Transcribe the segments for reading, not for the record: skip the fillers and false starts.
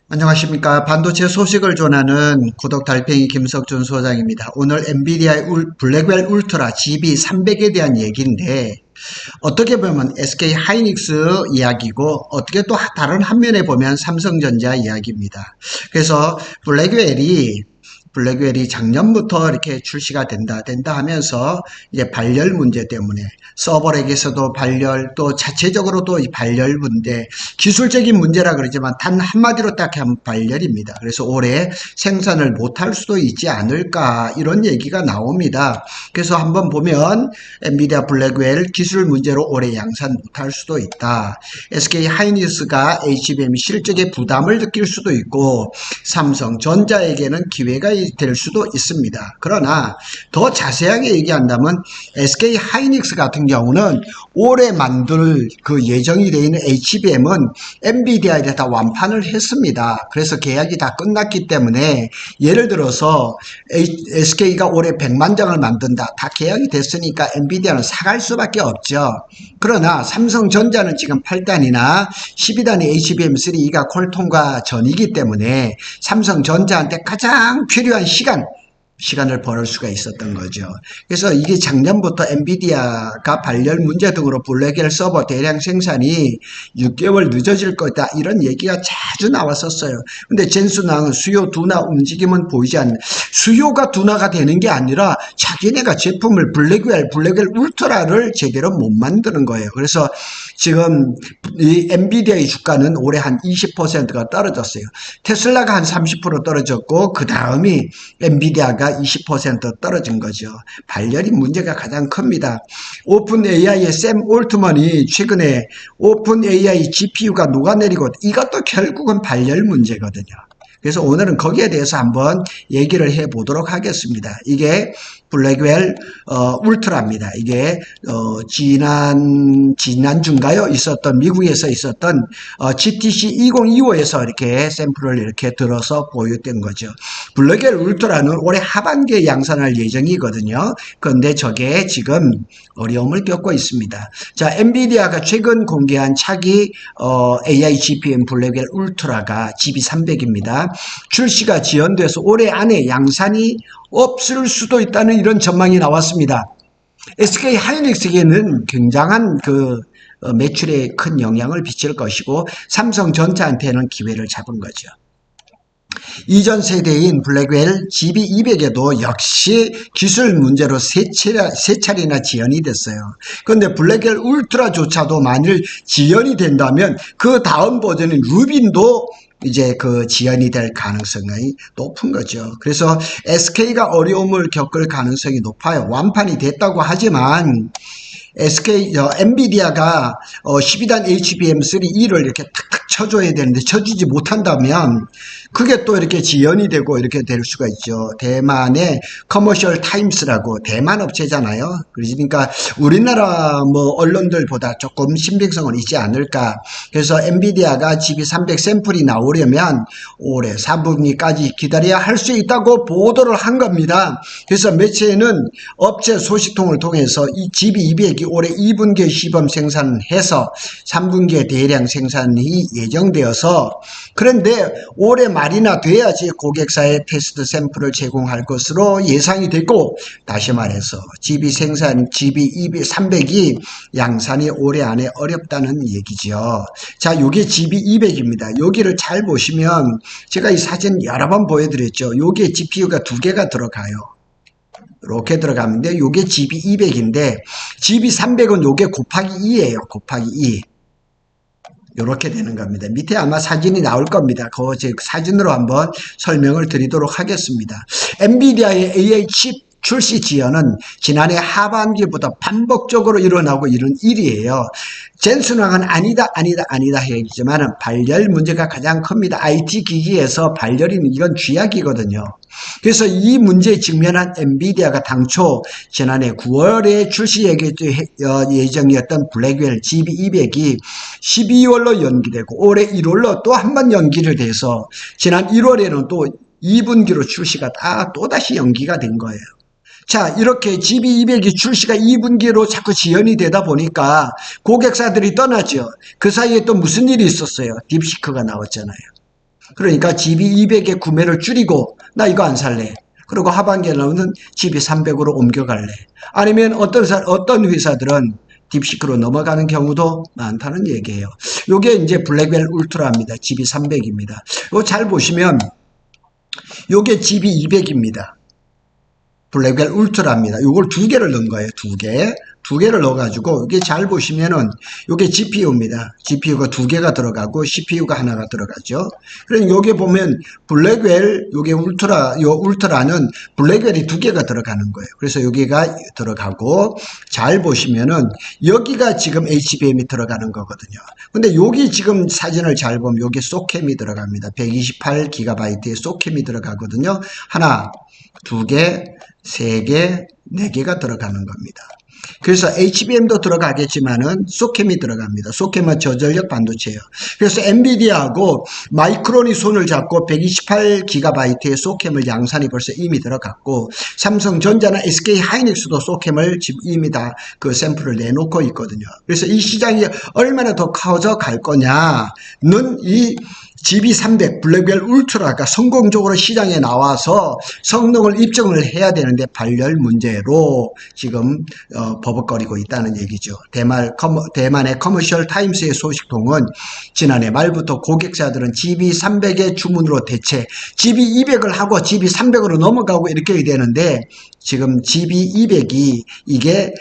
안녕하십니까. 반도체 소식을 전하는 구독 달팽이 김석준 소장입니다. 오늘 엔비디아의 블랙웰 울트라 GB300에 대한 얘기인데, 어떻게 보면 SK 하이닉스 이야기고, 어떻게 또 다른 한 면에 보면 삼성전자 이야기입니다. 그래서 블랙웰이 작년부터 이렇게 출시가 된다 하면서 이제 발열 문제 때문에 서버렉에서도 발열, 또 자체적으로도 이 발열 문제, 기술적인 문제라 그러지만 단 한마디로 딱 하면 발열입니다. 그래서 올해 생산을 못할 수도 있지 않을까 이런 얘기가 나옵니다. 그래서 한번 보면 엔비디아 블랙웰 기술 문제로 올해 양산 못할 수도 있다. SK 하이닉스가 HBM 실적에 부담을 느낄 수도 있고 삼성전자에게는 기회가 될 수도 있습니다. 그러나 더 자세하게 얘기한다면 SK 하이닉스 같은 경우는 올해 만들 그 예정이 되어 있는 HBM은 엔비디아에 다 완판을 했습니다. 그래서 계약이 다 끝났기 때문에 예를 들어서 SK가 올해 100만 장을 만든다. 다 계약이 됐으니까 엔비디아는 사갈 수밖에 없죠. 그러나 삼성전자는 지금 8단이나 12단의 HBM3가 퀄통과 전이기 때문에 삼성전자한테 가장 필요한 시간을 벌을 수가 있었던 거죠. 그래서 이게 작년부터 엔비디아가 발열 문제 등으로 블랙웰 서버 대량 생산이 6개월 늦어질 거다 이런 얘기가 자주 나왔었어요. 근데 젠슨왕은 수요 둔화 움직임은 보이지 않는, 수요가 둔화가 되는 게 아니라 자기네가 제품을 블랙웰 울트라를 제대로 못 만드는 거예요. 그래서 지금 이 엔비디아의 주가는 올해 한 20%가 떨어졌어요. 테슬라가 한 30% 떨어졌고 그 다음이 엔비디아가 20% 떨어진 거죠. 발열이 문제가 가장 큽니다. 오픈 AI의 샘 올트먼이 최근에 오픈 AI GPU가 녹아내리고 이것도 결국은 발열 문제거든요. 그래서 오늘은 거기에 대해서 한번 얘기를 해보도록 하겠습니다. 이게 블랙웰 울트라입니다. 이게 지난주인가요? 있었던 미국에서 있었던 GTC 2025에서 이렇게 샘플을 이렇게 들어서 보였던 거죠. 블랙웰 울트라는 올해 하반기에 양산할 예정이거든요. 그런데 저게 지금 어려움을 겪고 있습니다. 자, 엔비디아가 최근 공개한 차기 AI GPM 블랙웰 울트라가 GB300입니다. 출시가 지연돼서 올해 안에 양산이 없을 수도 있다는 이런 전망이 나왔습니다. SK 하이닉스에게는 굉장한 매출에 큰 영향을 미칠 것이고 삼성전자한테는 기회를 잡은 거죠. 이전 세대인 블랙웰 GB200에도 역시 기술 문제로 세 차례나 지연이 됐어요. 그런데 블랙웰 울트라조차도 만일 지연이 된다면 그 다음 버전인 루빈도 이제 지연이 될 가능성이 높은 거죠. 그래서 SK가 어려움을 겪을 가능성이 높아요. 완판이 됐다고 하지만 엔비디아가 12단 HBM3E를 이렇게 탁탁 쳐줘야 되는데 쳐주지 못한다면 그게 또 이렇게 지연이 되고 이렇게 될 수가 있죠. 대만의 커머셜 타임스라고 대만 업체잖아요. 그러니까 우리나라 언론들보다 조금 신빙성은 있지 않을까. 그래서 엔비디아가 GB300 샘플이 나오려면 올해 3분기까지 기다려야 할 수 있다고 보도를 한 겁니다. 그래서 매체는 업체 소식통을 통해서 이 GB200이 올해 2분기에 시범 생산해서 3분기에 대량 생산이 예정되어서, 그런데 올해 말이나 돼야지 고객사에 테스트 샘플을 제공할 것으로 예상이 되고, 다시 말해서 GB300이 양산이 올해 안에 어렵다는 얘기죠. 자, 요게 GB200입니다. 여기를 잘 보시면 제가 이 사진 여러 번 보여드렸죠. 요게 GPU가 두 개가 들어가요. 이렇게 들어가는데 요게 GB200인데 GB300은 요게 곱하기 2예요. 곱하기 2. 이렇게 되는 겁니다. 밑에 아마 사진이 나올 겁니다. 그 사진으로 한번 설명을 드리도록 하겠습니다. 엔비디아의 AI 칩 출시 지연은 지난해 하반기부터 반복적으로 일어나고 있는 일이에요. 젠슨왕은 아니다 했지만 발열 문제가 가장 큽니다. IT 기기에서 발열이 이건 쥐약이거든요. 그래서 이 문제에 직면한 엔비디아가 당초 지난해 9월에 출시 예정이었던 블랙웰 GB200이 12월로 연기되고 올해 1월로 또 한 번 연기를 돼서 지난 1월에는 또 2분기로 출시가 또다시 연기가 된 거예요. 자, 이렇게 GB200이 출시가 2분기로 자꾸 지연이 되다 보니까 고객사들이 떠나죠. 그 사이에 또 무슨 일이 있었어요? 딥시크가 나왔잖아요. 그러니까 GB200의 구매를 줄이고 나 이거 안 살래. 그리고 하반기에는 GB300으로 옮겨갈래. 아니면 어떤 회사들은 딥시크로 넘어가는 경우도 많다는 얘기예요. 요게 이제 블랙웰 울트라입니다. GB300입니다. 이거 잘 보시면 요게 GB200입니다. 블랙웰 울트라입니다. 요걸 두 개를 넣은 거예요. 두 개를 넣어가지고 이게 잘 보시면은 요게 GPU입니다. GPU가 두 개가 들어가고 CPU가 하나가 들어가죠. 그러니까 요게 보면 블랙웰 요게 요 울트라는 블랙웰이 두 개가 들어가는 거예요. 그래서 여기가 들어가고 잘 보시면은 여기가 지금 HBM이 들어가는 거거든요. 근데 여기 지금 사진을 잘 보면 여기 소캠이 들어갑니다. 128GB의 소캠이 들어가거든요. 하나, 두 개, 세 개, 네 개가 들어가는 겁니다. 그래서 HBM도 들어가겠지만은 소캠이 들어갑니다. 소캠은 저전력 반도체예요. 그래서 엔비디아하고 마이크론이 손을 잡고 128GB의 소캠을 양산이 벌써 이미 들어갔고, 삼성전자나 SK 하이닉스도 소캠을 지금 이미 다 그 샘플을 내놓고 있거든요. 그래서 이 시장이 얼마나 더 커져 갈 거냐는 이 GB300 블랙웰 울트라가 성공적으로 시장에 나와서 성능을 입증을 해야 되는데 발열 문제로 지금 버벅거리고 있다는 얘기죠. 대만의 커머셜 타임스의 소식통은 지난해 말부터 고객사들은 GB300의 주문으로 대체 GB200을 하고 GB300으로 넘어가고 이렇게 되는데, 지금 GB200이 이게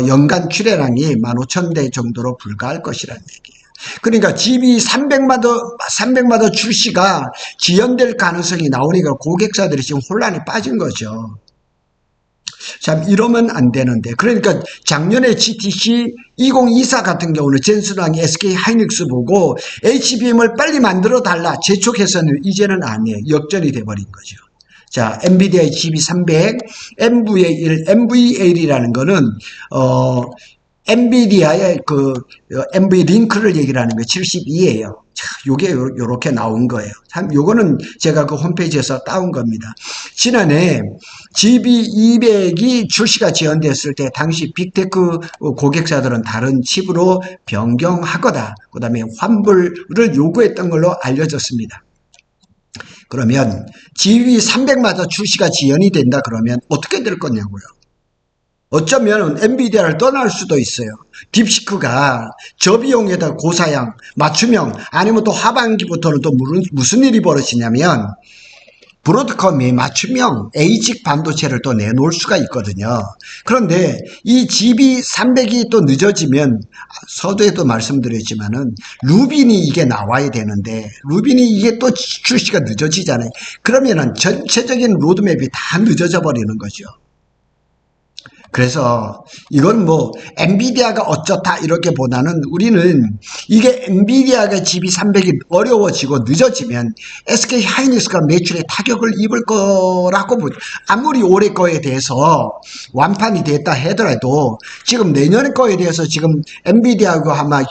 연간 출하량이 15,000대 정도로 불과할 것이라는 얘기예요. 그러니까 GB300마저 출시가 지연될 가능성이 나오니까 고객사들이 지금 혼란에 빠진 거죠. 참 이러면 안 되는데, 그러니까 작년에 GTC 2024 같은 경우는 젠슨왕이 SK 하이닉스 보고 HBM을 빨리 만들어 달라 재촉해서는 이제는 아니에요. 역전이 돼버린 거죠. 자, 엔비디아의 GB300 NVL이라는 거는 엔비디아의 NV링크를 얘기를 하는 거 72예요. 자, 요게 요렇게 나온 거예요. 참, 요거는 제가 그 홈페이지에서 따온 겁니다. 지난해 GB200이 출시가 지연됐을 때 당시 빅테크 고객사들은 다른 칩으로 변경하거나 그 다음에 환불을 요구했던 걸로 알려졌습니다. 그러면 GB300마저 출시가 지연이 된다 그러면 어떻게 될 거냐고요. 어쩌면 엔비디아를 떠날 수도 있어요. 딥시크가 저비용에다 고사양, 맞춤형, 아니면 또 하반기부터는 또 무슨 일이 벌어지냐면 브로드컴이 맞춤형 ASIC 반도체를 또 내놓을 수가 있거든요. 그런데 이 GB300이 또 늦어지면 서두에도 말씀드렸지만은 루빈이 이게 나와야 되는데 루빈이 이게 또 출시가 늦어지잖아요. 그러면은 전체적인 로드맵이 다 늦어져 버리는 거죠. 그래서 이건 뭐 엔비디아가 어쩌다 이렇게 보다는 우리는 이게 엔비디아가 GB300이 어려워지고 늦어지면 SK 하이닉스가 매출에 타격을 입을 거라고 보죠. 아무리 올해 거에 대해서 완판이 됐다 하더라도 지금 내년 거에 대해서 지금 엔비디아가 아마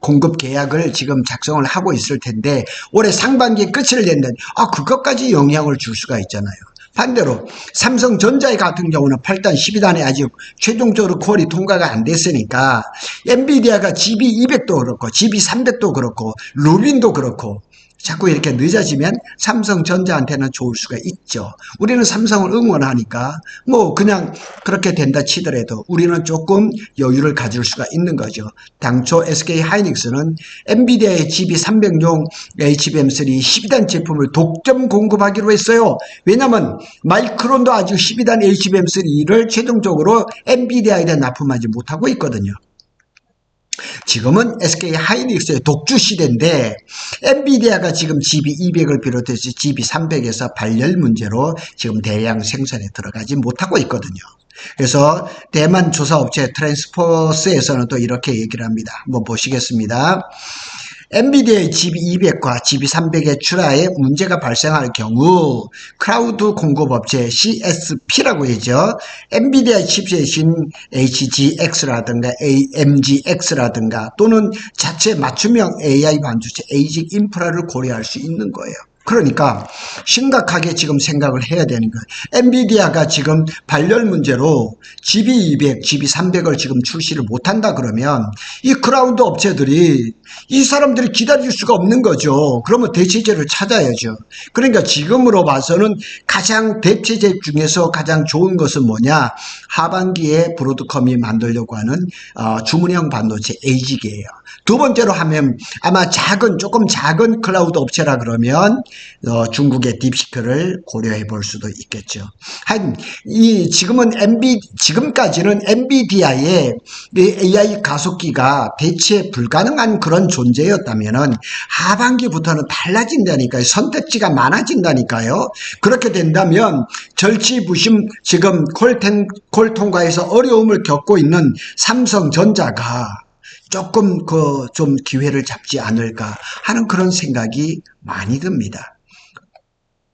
공급 계약을 지금 작성을 하고 있을 텐데 올해 상반기에 끝을 낸다니 그것까지 영향을 줄 수가 있잖아요. 반대로 삼성전자 같은 경우는 8단, 12단에 아직 최종적으로 퀄이 통과가 안 됐으니까 엔비디아가 GB200도 그렇고 GB300도 그렇고 루빈도 그렇고 자꾸 이렇게 늦어지면 삼성전자한테는 좋을 수가 있죠. 우리는 삼성을 응원하니까 뭐 그냥 그렇게 된다 치더라도 우리는 조금 여유를 가질 수가 있는 거죠. 당초 SK 하이닉스는 엔비디아의 GB300용 HBM3 12단 제품을 독점 공급하기로 했어요. 왜냐하면 마이크론도 아직 12단 HBM3를 최종적으로 엔비디아에 납품하지 못하고 있거든요. 지금은 SK 하이닉스의 독주 시대인데 엔비디아가 지금 GB200을 비롯해서 GB300에서 발열 문제로 지금 대량 생산에 들어가지 못하고 있거든요. 그래서 대만 조사업체 트랜스포스에서는 또 이렇게 얘기를 합니다. 한번 보시겠습니다. 엔비디아의 GB200과 GB300의 출하에 문제가 발생할 경우 클라우드 공급업체 CSP라고 하죠. 엔비디아 칩셋인 HGX라든가 AMGX라든가 또는 자체 맞춤형 AI 반도체 ASIC 인프라를 고려할 수 있는 거예요. 그러니까 심각하게 지금 생각을 해야 되는 거예요. 엔비디아가 지금 발열 문제로 GB200, GB300을 지금 출시를 못한다 그러면 이 클라우드 업체들이 이 사람들이 기다릴 수가 없는 거죠. 그러면 대체제를 찾아야죠. 그러니까 지금으로 봐서는 가장 대체제 중에서 가장 좋은 것은 뭐냐? 하반기에 브로드컴이 만들려고 하는 주문형 반도체 에이직이에요. 두 번째로 하면 아마 조금 작은 클라우드 업체라 그러면 중국의 딥시크를 고려해 볼 수도 있겠죠. 지금까지는 엔비디아의 AI 가속기가 대체 불가능한 그런 존재였다면은 하반기부터는 달라진다니까요. 선택지가 많아진다니까요. 그렇게 된다면 절치부심 지금 콜통과에서 어려움을 겪고 있는 삼성전자가 조금 좀 기회를 잡지 않을까 하는 그런 생각이 많이 듭니다.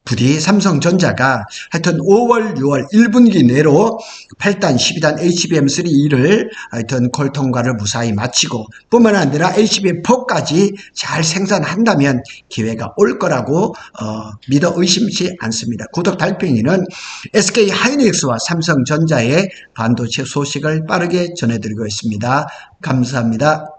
부디 삼성전자가 하여튼 5월, 6월 1분기 내로 8단, 12단 HBM3E를 하여튼 콜통과를 무사히 마치고 뿐만 아니라 HBM4까지 잘 생산한다면 기회가 올 거라고 믿어 의심치 않습니다. 구독 달팽이는 SK 하이닉스와 삼성전자의 반도체 소식을 빠르게 전해드리고 있습니다. 감사합니다.